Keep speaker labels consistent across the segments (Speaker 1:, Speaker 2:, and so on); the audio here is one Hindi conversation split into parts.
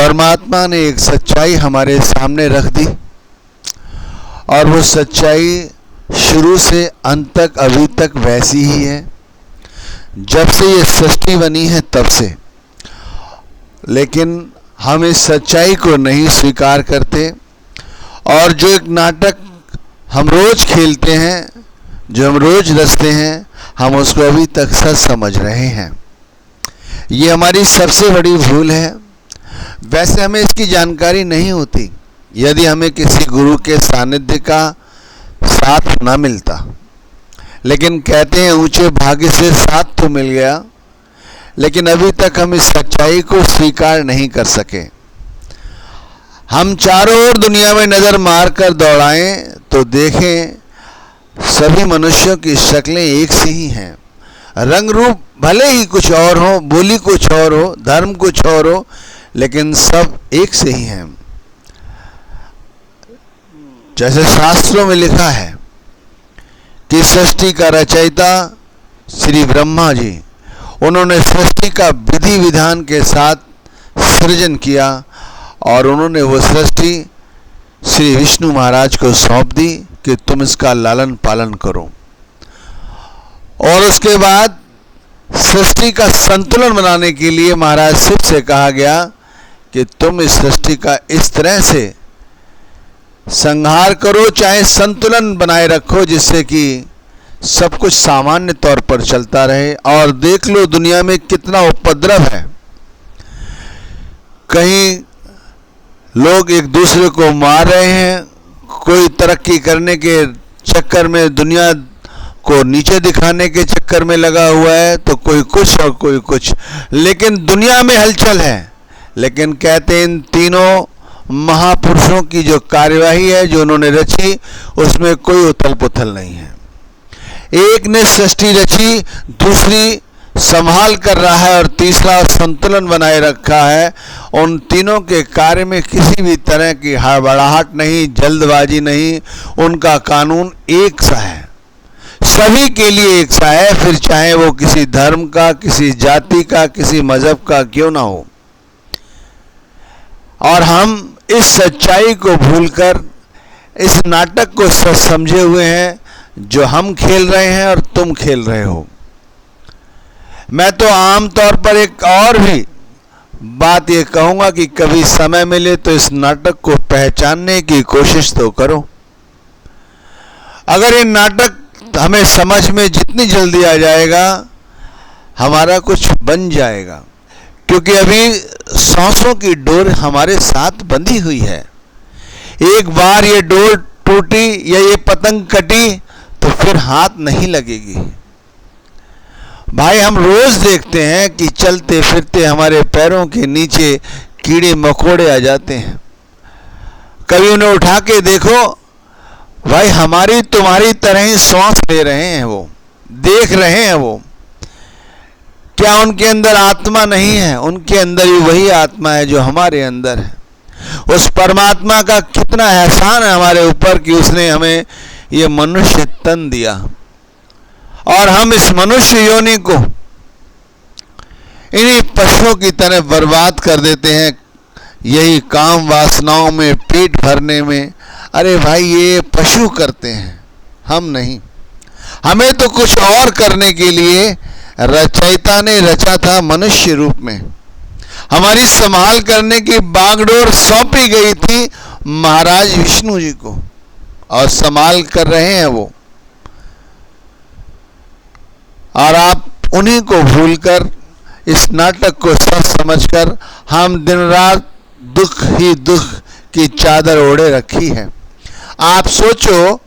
Speaker 1: परमात्मा ने एक सच्चाई हमारे सामने रख दी और वो सच्चाई शुरू से अंत तक अभी तक वैसी ही है जब से ये सृष्टि बनी है तब से। लेकिन हम इस सच्चाई को नहीं स्वीकार करते और जो एक नाटक हम रोज खेलते हैं, जो हम रोज रचते हैं, हम उसको अभी तक सच समझ रहे हैं। ये हमारी सबसे बड़ी भूल है। वैसे हमें इसकी जानकारी नहीं होती यदि हमें किसी गुरु के सानिध्य का साथ न मिलता। लेकिन कहते हैं ऊंचे भाग्य से साथ तो मिल गया, लेकिन अभी तक हम इस सच्चाई को स्वीकार नहीं कर सके। हम चारों ओर दुनिया में नज़र मार कर दौड़ाएं तो देखें सभी मनुष्यों की शक्लें एक सी ही हैं। रंग रूप भले ही कुछ और हो, बोली कुछ और हो, धर्म कुछ और हो, लेकिन सब एक से ही हैं। जैसे शास्त्रों में लिखा है कि सृष्टि का रचयिता श्री ब्रह्मा जी, उन्होंने सृष्टि का विधि विधान के साथ सृजन किया और उन्होंने वो सृष्टि श्री विष्णु महाराज को सौंप दी कि तुम इसका लालन पालन करो। और उसके बाद सृष्टि का संतुलन बनाने के लिए महाराज शिव से कहा गया कि तुम इस सृष्टि का इस तरह से संहार करो, चाहे संतुलन बनाए रखो, जिससे कि सब कुछ सामान्य तौर पर चलता रहे। और देख लो दुनिया में कितना उपद्रव है। कहीं लोग एक दूसरे को मार रहे हैं, कोई तरक्की करने के चक्कर में, दुनिया को नीचे दिखाने के चक्कर में लगा हुआ है, तो कोई कुछ और कोई कुछ, लेकिन दुनिया में हलचल है। लेकिन कहते हैं इन तीनों महापुरुषों की जो कार्यवाही है, जो उन्होंने रची, उसमें कोई उथल पुथल नहीं है। एक ने सृष्टि रची, दूसरी संभाल कर रहा है और तीसरा संतुलन बनाए रखा है। उन तीनों के कार्य में किसी भी तरह की हड़बड़ाहट नहीं, जल्दबाजी नहीं। उनका कानून एक सा है, सभी के लिए एक सा है, फिर चाहे वो किसी धर्म का, किसी जाति का, किसी मजहब का क्यों ना हो। और हम इस सच्चाई को भूलकर इस नाटक को सच समझे हुए हैं जो हम खेल रहे हैं और तुम खेल रहे हो। मैं तो आम तौर पर एक और भी बात ये कहूँगा कि कभी समय मिले तो इस नाटक को पहचानने की कोशिश तो करो। अगर ये नाटक हमें समझ में जितनी जल्दी आ जाएगा, हमारा कुछ बन जाएगा। क्योंकि अभी सांसों की डोर हमारे साथ बंधी हुई है। एक बार ये डोर टूटी या ये पतंग कटी तो फिर हाथ नहीं लगेगी। भाई, हम रोज देखते हैं कि चलते फिरते हमारे पैरों के नीचे कीड़े मकोड़े आ जाते हैं। कभी उन्हें उठा के देखो, भाई हमारी तुम्हारी तरह ही सांस ले रहे हैं, वो देख रहे हैं। वो क्या उनके अंदर आत्मा नहीं है? उनके अंदर ही वही आत्मा है जो हमारे अंदर है। उस परमात्मा का कितना एहसान है हमारे ऊपर कि उसने हमें ये मनुष्य तन दिया और हम इस मनुष्य योनि को इन्हीं पशुओं की तरह बर्बाद कर देते हैं, यही काम वासनाओं में, पेट भरने में। अरे भाई, ये पशु करते हैं, हम नहीं। हमें तो कुछ और करने के लिए रचयिता ने रचा था मनुष्य रूप में। हमारी संभाल करने की बागडोर सौंपी गई थी महाराज विष्णु जी को और संभाल कर रहे हैं वो। और आप उन्हीं को भूलकर इस नाटक को सच समझकर हम दिन रात दुख ही दुख की चादर ओढ़े रखी है। आप सोचो,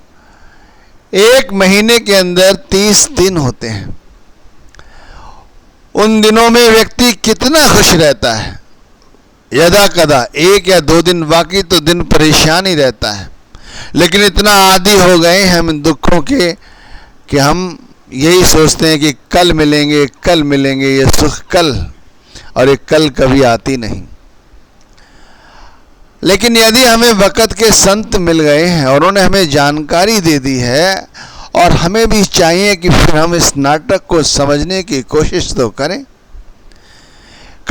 Speaker 1: एक महीने के अंदर 30 दिन होते हैं। उन दिनों में व्यक्ति कितना खुश रहता है। यदा कदा 1 या 2 दिन, बाकी तो दिन परेशान ही रहता है। लेकिन इतना आदी हो गए हैं हम इन दुखों के कि हम यही सोचते हैं कि कल मिलेंगे, कल मिलेंगे, ये सुख कल, और ये कल कभी आती नहीं। लेकिन यदि हमें वक़्त के संत मिल गए हैं और उन्होंने हमें जानकारी दे दी है, और हमें भी चाहिए कि फिर हम इस नाटक को समझने की कोशिश तो करें।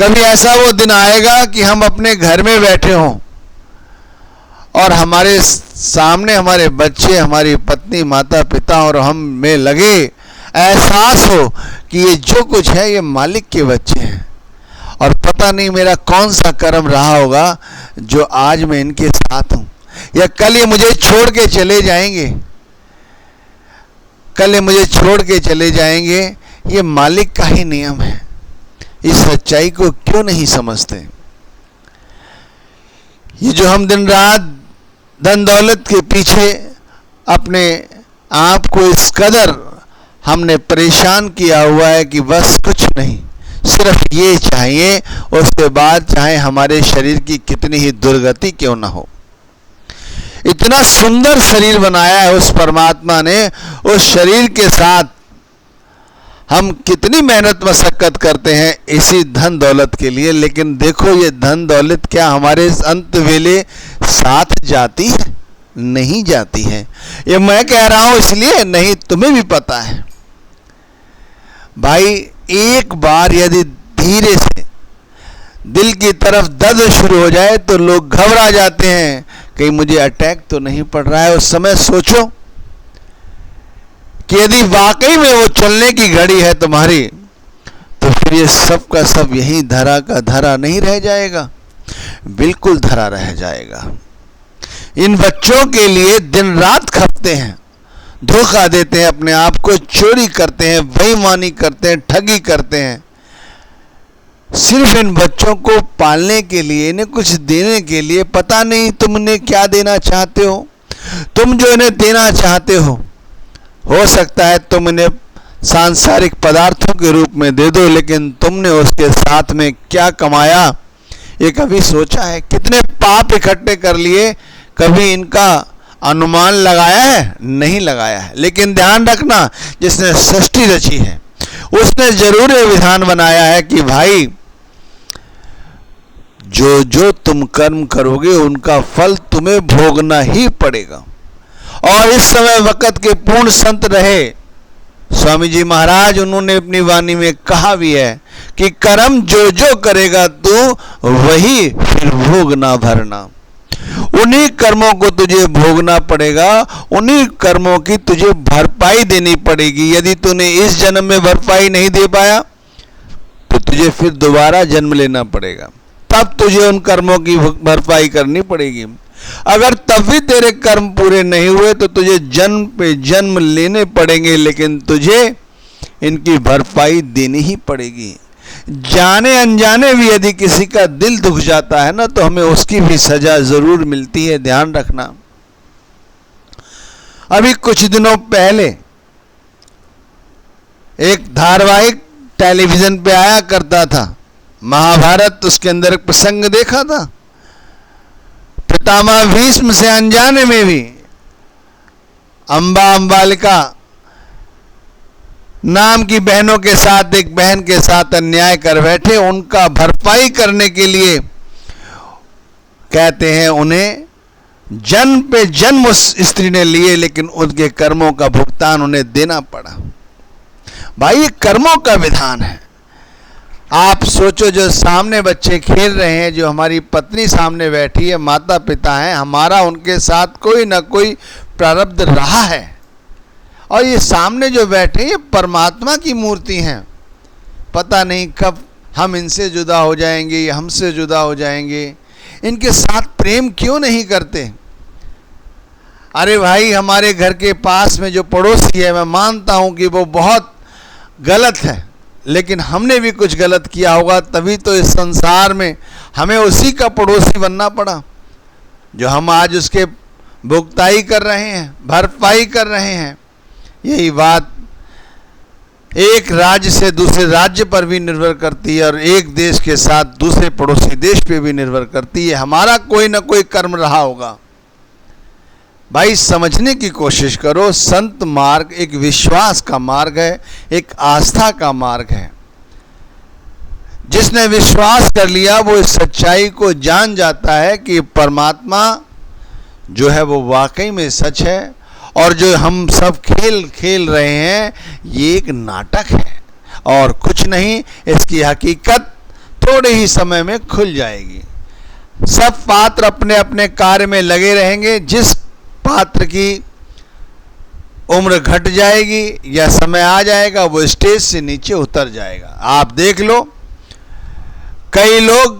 Speaker 1: कभी ऐसा वो दिन आएगा कि हम अपने घर में बैठे हों और हमारे सामने हमारे बच्चे, हमारी पत्नी, माता पिता और हम में लगे एहसास हो कि ये जो कुछ है ये मालिक के बच्चे हैं, और पता नहीं मेरा कौन सा कर्म रहा होगा जो आज मैं इनके साथ हूं, या कल ये मुझे छोड़ के चले जाएंगे, कल ये मुझे छोड़ के चले जाएंगे। ये मालिक का ही नियम है। इस सच्चाई को क्यों नहीं समझते? ये जो हम दिन रात धन दौलत के पीछे अपने आप को इस कदर हमने परेशान किया हुआ है कि बस कुछ नहीं, सिर्फ ये चाहिए, उसके बाद चाहे हमारे शरीर की कितनी ही दुर्गति क्यों ना हो। इतना सुंदर शरीर बनाया है उस परमात्मा ने, उस शरीर के साथ हम कितनी मेहनत मशक्कत करते हैं इसी धन दौलत के लिए, लेकिन देखो ये धन दौलत क्या हमारे अंत वेले साथ जाती है? नहीं जाती है। ये मैं कह रहा हूं इसलिए नहीं, तुम्हें भी पता है भाई। एक बार यदि धीरे से दिल की तरफ दर्द शुरू हो जाए तो लोग घबरा जाते हैं, कहीं मुझे अटैक तो नहीं पड़ रहा है। उस समय सोचो कि यदि वाकई में वो चलने की घड़ी है तुम्हारी, तो फिर ये सब का सब यही धरा का धरा नहीं रह जाएगा, बिल्कुल धरा रह जाएगा। इन बच्चों के लिए दिन रात खपते हैं, धोखा देते हैं, अपने आप को चोरी करते हैं, बेईमानी करते हैं, ठगी करते हैं, सिर्फ इन बच्चों को पालने के लिए, इन्हें कुछ देने के लिए। पता नहीं तुम इन्हें क्या देना चाहते हो। तुम जो इन्हें देना चाहते हो सकता है तुम इन्हें सांसारिक पदार्थों के रूप में दे दो, लेकिन तुमने उसके साथ में क्या कमाया ये कभी सोचा है? कितने पाप इकट्ठे कर लिए, कभी इनका अनुमान लगाया है? नहीं लगाया है। लेकिन ध्यान रखना, जिसने सृष्टि रची है उसने जरूर ये विधान बनाया है कि भाई जो जो तुम कर्म करोगे उनका फल तुम्हें भोगना ही पड़ेगा। और इस समय वक़्त के पूर्ण संत रहे स्वामी जी महाराज, उन्होंने अपनी वाणी में कहा भी है कि कर्म जो जो करेगा तू वही फिर भोगना भरना। उन्हीं कर्मों को तुझे भोगना पड़ेगा, उन्हीं कर्मों की तुझे भरपाई देनी पड़ेगी। यदि तूने इस जन्म में भरपाई नहीं दे पाया तो तुझे फिर दोबारा जन्म लेना पड़ेगा, तब तुझे उन कर्मों की भरपाई करनी पड़ेगी। अगर तब भी तेरे कर्म पूरे नहीं हुए तो तुझे जन्म पे जन्म लेने पड़ेंगे, लेकिन तुझे इनकी भरपाई देनी ही पड़ेगी। जाने अनजाने भी यदि किसी का दिल दुख जाता है ना, तो हमें उसकी भी सजा जरूर मिलती है, ध्यान रखना। अभी कुछ दिनों पहले एक धारावाहिक टेलीविजन पे आया करता था महाभारत, उसके अंदर एक प्रसंग देखा था। पितामह भीष्म से अनजाने में भी अंबा अंबालिका नाम की बहनों के साथ, एक बहन के साथ अन्याय कर बैठे। उनका भरपाई करने के लिए कहते हैं उन्हें जन्म पे जन्म उस स्त्री ने लिए, लेकिन उनके कर्मों का भुगतान उन्हें देना पड़ा। भाई ये कर्मों का विधान है। आप सोचो, जो सामने बच्चे खेल रहे हैं, जो हमारी पत्नी सामने बैठी है, माता पिता हैं, हमारा उनके साथ कोई ना कोई प्रारब्ध रहा है, और ये सामने जो बैठे ये परमात्मा की मूर्ति हैं। पता नहीं कब हम इनसे जुदा हो जाएंगे, ये हमसे जुदा हो जाएंगे। इनके साथ प्रेम क्यों नहीं करते? अरे भाई, हमारे घर के पास में जो पड़ोसी है, मैं मानता हूँ कि वो बहुत गलत है, लेकिन हमने भी कुछ गलत किया होगा, तभी तो इस संसार में हमें उसी का पड़ोसी बनना पड़ा, जो हम आज उसके भुगताई कर रहे हैं, भरपाई कर रहे हैं। यही बात एक राज्य से दूसरे राज्य पर भी निर्भर करती है, और एक देश के साथ दूसरे पड़ोसी देश पे भी निर्भर करती है। हमारा कोई ना कोई कर्म रहा होगा। भाई समझने की कोशिश करो, संत मार्ग एक विश्वास का मार्ग है, एक आस्था का मार्ग है। जिसने विश्वास कर लिया वो इस सच्चाई को जान जाता है कि परमात्मा जो है वो वाकई में सच है, और जो हम सब खेल खेल रहे हैं ये एक नाटक है और कुछ नहीं। इसकी हकीकत थोड़े ही समय में खुल जाएगी। सब पात्र अपने अपने कार्य में लगे रहेंगे। जिस पात्र की उम्र घट जाएगी या समय आ जाएगा वो स्टेज से नीचे उतर जाएगा। आप देख लो, कई लोग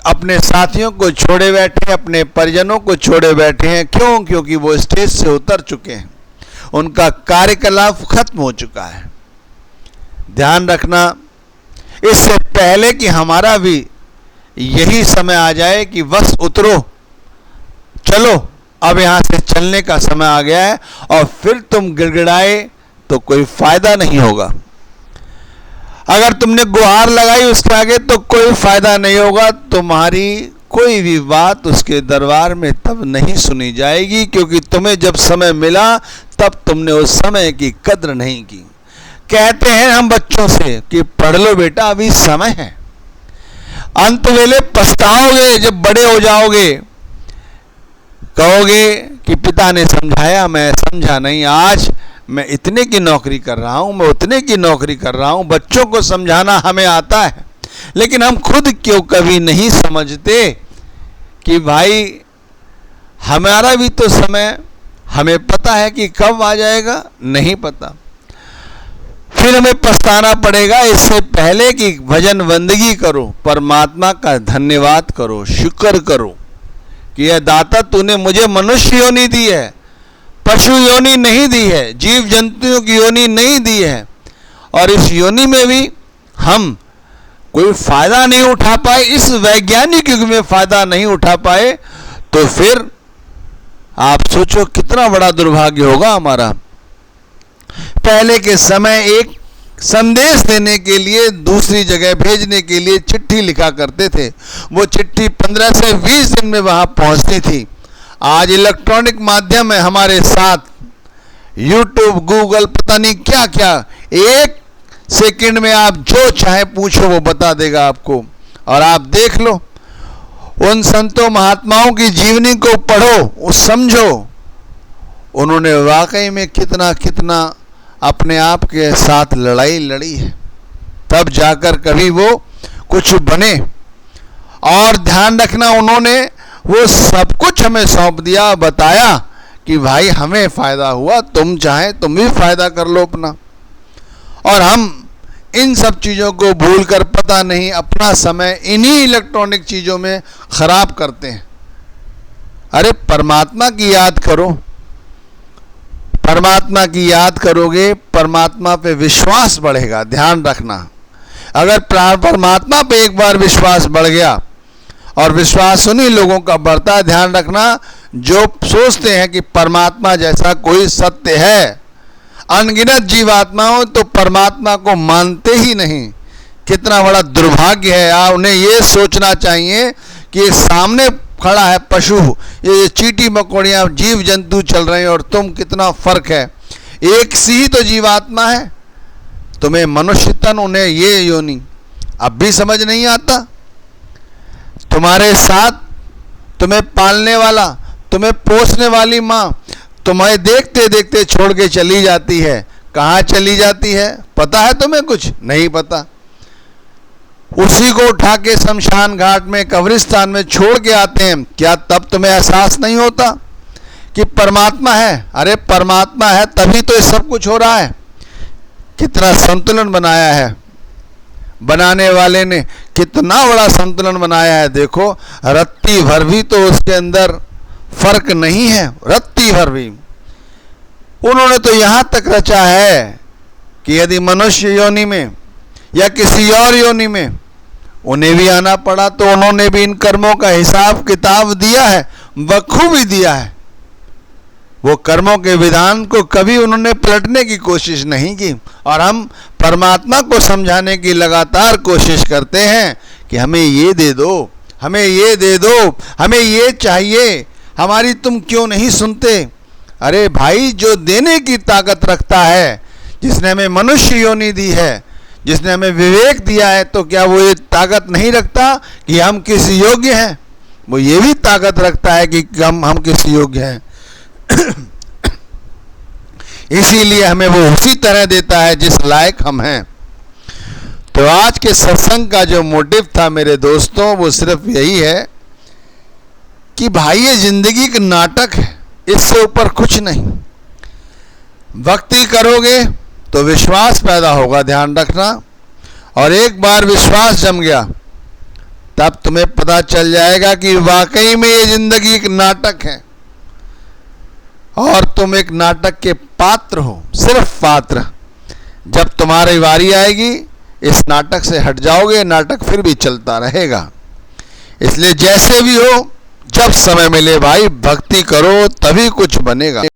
Speaker 1: अपने साथियों को छोड़े बैठे हैं, अपने परिजनों को छोड़े बैठे हैं। क्यों? क्योंकि वो स्टेज से उतर चुके हैं, उनका कार्यकलाप खत्म हो चुका है। ध्यान रखना, इससे पहले कि हमारा भी यही समय आ जाए कि बस उतरो, चलो अब यहां से चलने का समय आ गया है, और फिर तुम गिड़गिड़ाए तो कोई फायदा नहीं होगा। अगर तुमने गुहार लगाई उसके आगे तो कोई फायदा नहीं होगा। तुम्हारी कोई भी बात उसके दरबार में तब नहीं सुनी जाएगी, क्योंकि तुम्हें जब समय मिला तब तुमने उस समय की कद्र नहीं की। कहते हैं हम बच्चों से कि पढ़ लो बेटा, अभी समय है। अंत वेले पछताओगे, जब बड़े हो जाओगे कहोगे कि पिता ने समझाया, मैं समझा नहीं। आज मैं इतने की नौकरी कर रहा हूं, मैं उतने की नौकरी कर रहा हूं। बच्चों को समझाना हमें आता है, लेकिन हम खुद क्यों कभी नहीं समझते कि भाई हमारा भी तो समय, हमें पता है कि कब आ जाएगा, नहीं पता। फिर हमें पछताना पड़ेगा। इससे पहले कि भजन बंदगी करो, परमात्मा का धन्यवाद करो, शुक्र करो कि यह दाता तूने मुझे मनुष्य योनि दी है, पशु योनि नहीं दी है, जीव जंतुओं की योनि नहीं दी है, और इस योनि में भी हम कोई फायदा नहीं उठा पाए, इस वैज्ञानिक युग में फायदा नहीं उठा पाए, तो फिर आप सोचो कितना बड़ा दुर्भाग्य होगा हमारा। पहले के समय एक संदेश देने के लिए, दूसरी जगह भेजने के लिए चिट्ठी लिखा करते थे। वो चिट्ठी 15 से 20 दिन में वहां पहुंचती थी। आज इलेक्ट्रॉनिक माध्यम है हमारे साथ, यूट्यूब, गूगल, पता नहीं क्या क्या, एक सेकंड में आप जो चाहे पूछो वो बता देगा आपको। और आप देख लो, उन संतों महात्माओं की जीवनी को पढ़ो, समझो, उन्होंने वाकई में कितना कितना अपने आप के साथ लड़ाई लड़ी है, तब जाकर कभी वो कुछ बने। और ध्यान रखना, उन्होंने वो सब कुछ हमें सौंप दिया, बताया कि भाई हमें फायदा हुआ, तुम चाहे तुम भी फायदा कर लो अपना। और हम इन सब चीज़ों को भूलकर पता नहीं अपना समय इन्हीं इलेक्ट्रॉनिक चीज़ों में खराब करते हैं। अरे परमात्मा की याद करो, परमात्मा की याद करोगे, परमात्मा पे विश्वास बढ़ेगा। ध्यान रखना, अगर परमात्मा पे एक बार विश्वास बढ़ गया, और विश्वास उन्हीं लोगों का बढ़ता है, ध्यान रखना, जो सोचते हैं कि परमात्मा जैसा कोई सत्य है। अनगिनत जीवात्माओं तो परमात्मा को मानते ही नहीं। कितना बड़ा दुर्भाग्य है। उन्हें ये सोचना चाहिए कि सामने खड़ा है पशु, ये चींटी मकोड़ियाँ जीव जंतु चल रहे हैं, और तुम, कितना फर्क है। एक सी ही तो जीवात्मा है, तुम्हें मनुष्य तन, उन्हें ये योनि। अब भी समझ नहीं आता? तुम्हारे साथ तुम्हें पालने वाला, तुम्हें पोसने वाली माँ तुम्हें देखते देखते छोड़ के चली जाती है। कहाँ चली जाती है पता है तुम्हें? कुछ नहीं पता। उसी को उठा के शमशान घाट में, कब्रिस्तान में छोड़ के आते हैं। क्या तब तुम्हें एहसास नहीं होता कि परमात्मा है? अरे परमात्मा है तभी तो ये सब कुछ हो रहा है। कितना संतुलन बनाया है, बनाने वाले ने कितना बड़ा संतुलन बनाया है। देखो, रत्ती भर भी तो उसके अंदर फर्क नहीं है, रत्ती भर भी। उन्होंने तो यहाँ तक रचा है कि यदि मनुष्य योनि में या किसी और योनि में उन्हें भी आना पड़ा तो उन्होंने भी इन कर्मों का हिसाब किताब दिया है, बखूबी दिया है। वो कर्मों के विधान को कभी उन्होंने पलटने की कोशिश नहीं की। और हम परमात्मा को समझाने की लगातार कोशिश करते हैं कि हमें ये दे दो, हमें ये दे दो, हमें ये चाहिए, हमारी तुम क्यों नहीं सुनते? अरे भाई, जो देने की ताकत रखता है, जिसने हमें मनुष्य योनि दी है, जिसने हमें विवेक दिया है, तो क्या वो ये ताकत नहीं रखता कि हम किस योग्य हैं? वो ये भी ताकत रखता है कि हम किस योग्य हैं। इसीलिए हमें वो उसी तरह देता है जिस लायक हम हैं। तो आज के सत्संग का जो मोटिव था मेरे दोस्तों, वो सिर्फ यही है कि भाई ये जिंदगी का नाटक है, इससे ऊपर कुछ नहीं। भक्ति करोगे तो विश्वास पैदा होगा, ध्यान रखना। और एक बार विश्वास जम गया तब तुम्हें पता चल जाएगा कि वाकई में ये जिंदगी एक नाटक है और तुम एक नाटक के पात्र हो, सिर्फ पात्र। जब तुम्हारी वारी आएगी इस नाटक से हट जाओगे, नाटक फिर भी चलता रहेगा। इसलिए जैसे भी हो, जब समय मिले भाई भक्ति करो, तभी कुछ बनेगा।